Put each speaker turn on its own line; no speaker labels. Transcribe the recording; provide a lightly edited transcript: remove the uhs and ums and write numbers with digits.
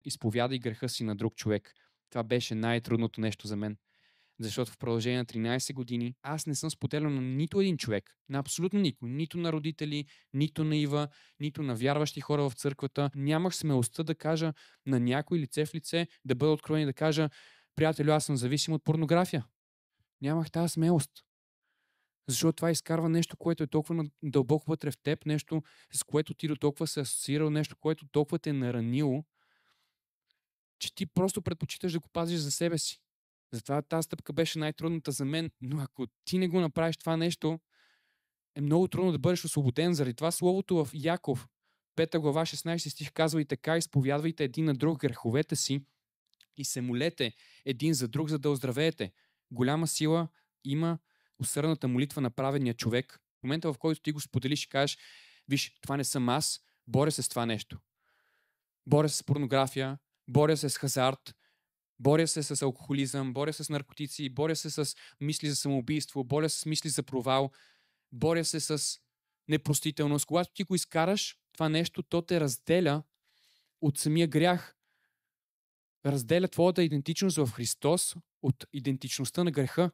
изповядай греха си на друг човек. Това беше най-трудното нещо за мен. Защото в продължение на 13 години аз не съм споделял на нито един човек, на абсолютно никой, нито на родители, нито на Ива, нито на вярващи хора в църквата. Нямах смелостта да кажа на някой лице в лице, да бъда откровен и да кажа: приятелю, аз съм зависим от порнография. Нямах тази смелост. Защото това изкарва нещо, което е толкова дълбоко вътре в теб, нещо, с което ти до толкова се асоциирал, нещо, което толкова те е наранило, че ти просто предпочиташ да го пазиш за себе си. Затова тази стъпка беше най-трудната за мен, но ако ти не го направиш това нещо, е много трудно да бъдеш освободен. Заради това словото в Яков, 5 глава, 16 стих казва: и така изповядвайте един на друг греховете си и се молете един за друг, за да оздравеете. Голяма сила има усърдната молитва на праведния човек. В момента, в който ти го споделиш и кажеш: виж, това не съм аз, боря се с това нещо. Боря се с порнография, боря се с хазарт, боря се с алкохолизъм, боря се с наркотици, боря се с мисли за самоубийство, боря се с мисли за провал, боря се с непростителност. Когато ти го изкараш това нещо, то те разделя от самия грях. Разделя твоята идентичност в Христос от идентичността на греха.